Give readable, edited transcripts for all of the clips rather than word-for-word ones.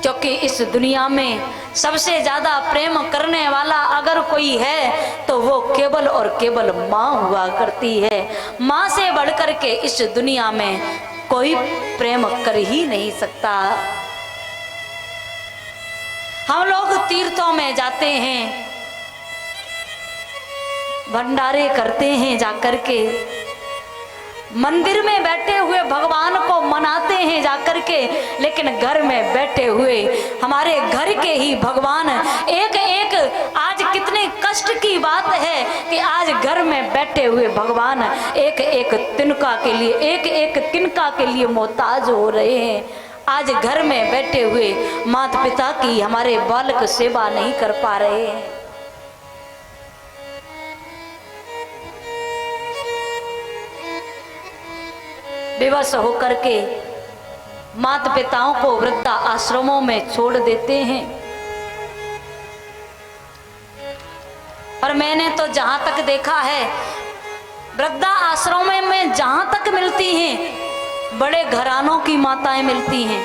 क्योंकि इस दुनिया में सबसे ज्यादा प्रेम करने वाला अगर कोई है तो वो केवल और केवल माँ हुआ करती है। माँ से बढ़कर के इस दुनिया में कोई प्रेम कर ही नहीं सकता। हम लोग तीर्थों में जाते हैं, भंडारे करते हैं, जाकर के मंदिर में बैठे हुए भगवान को मनाते हैं जाकर के, लेकिन घर में बैठे हुए हमारे घर के ही भगवान एक एक, आज कितने कष्ट की बात है कि आज घर में बैठे हुए भगवान एक एक तिनका के लिए, एक एक तिनका के लिए मोहताज हो रहे हैं। आज घर में बैठे हुए माता पिता की हमारे बालक सेवा नहीं कर पा रहे हैं। विवश होकर के माता पिताओं को वृद्धा आश्रमों में छोड़ देते हैं। और मैंने तो जहां तक देखा है, वृद्धा आश्रमों में जहां तक मिलती हैं, बड़े घरानों की माताएं मिलती हैं।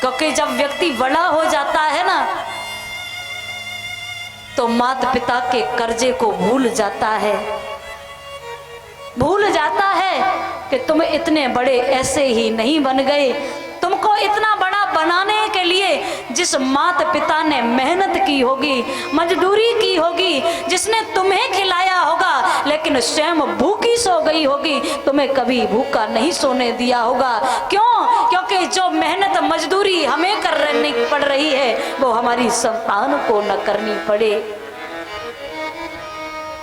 क्योंकि जब व्यक्ति बड़ा हो जाता है ना, तो माता पिता के कर्जे को भूल जाता है, भूल जाता है कि तुम इतने बड़े ऐसे ही नहीं बन गए। तुमको इतना बड़ा बनाने के लिए जिस माता पिता ने मेहनत की होगी, मजदूरी की होगी, जिसने तुम्हें खिलाया होगा लेकिन स्वयं भूखी सो गई होगी, तुम्हें कभी भूखा नहीं सोने दिया होगा। क्यों? क्योंकि जो मेहनत मजदूरी हमें करनी पड़ रही है वो हमारी संतान को न करनी पड़े।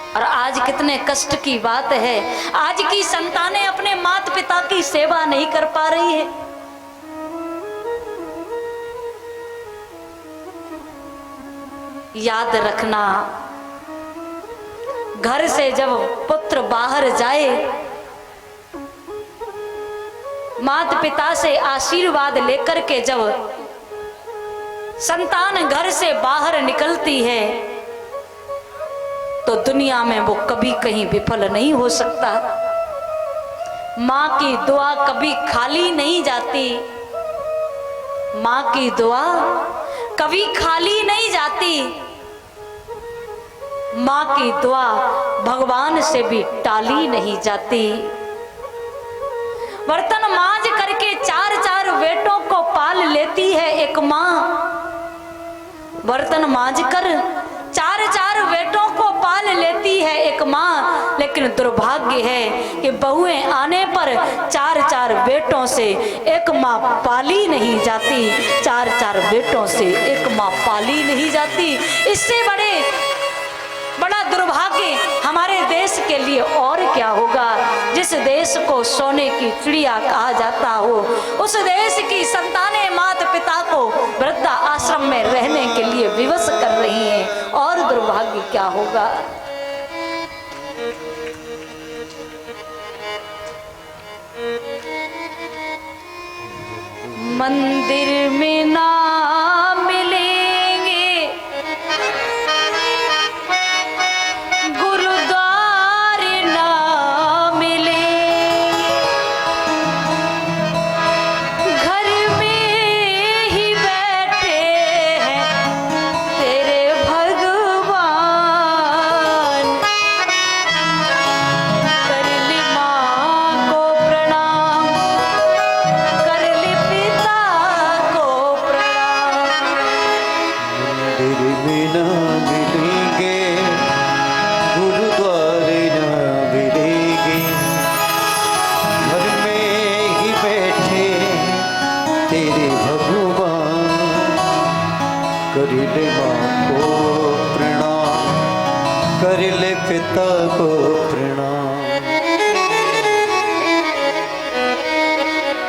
और आज कितने कष्ट की बात है, आज की संतानें अपने माता पिता की सेवा नहीं कर पा रही है। याद रखना, घर से जब पुत्र बाहर जाए, माता पिता से आशीर्वाद लेकर के जब संतान घर से बाहर निकलती है तो दुनिया में वो कभी कहीं विफल नहीं हो सकता। माँ की दुआ कभी खाली नहीं जाती, माँ की दुआ कभी खाली नहीं जाती। माँ की दुआ भगवान से भी टाली नहीं जाती। बर्तन मांज करके चार चार बेटों को पाल लेती है एक माँ, बर्तन मांज कर चार चार बेटों को पाल लेती है एक माँ, लेकिन दुर्भाग्य है कि बहुएं आने पर चार चार बेटों से एक माँ पाली नहीं जाती, चार चार बेटों से एक माँ पाली नहीं जाती। इससे बड़ा दुर्भाग्य हमारे देश के लिए और क्या होगा। जिस देश को सोने की चिड़िया कहा जाता हो, उस देश की संतानें माता पिता को वृद्धा आश्रम में रहने के लिए विवश कर रही हैं, और दुर्भाग्य क्या होगा। मंदिर में ना मिलेंगे, गुरुद्वारे ना मिलेंगे, घर में ही बैठे हैं तेरे भगवान। कर ले माँ को प्रणाम, कर ले पिता को प्रणाम। मंदिर में ना मिलेंगे, गुरुद्वारे ना मिलेंगे, घर में ही बैठे तेरे भगवान। कर ले माँ को प्रणाम, कर ले पिता को प्रणाम।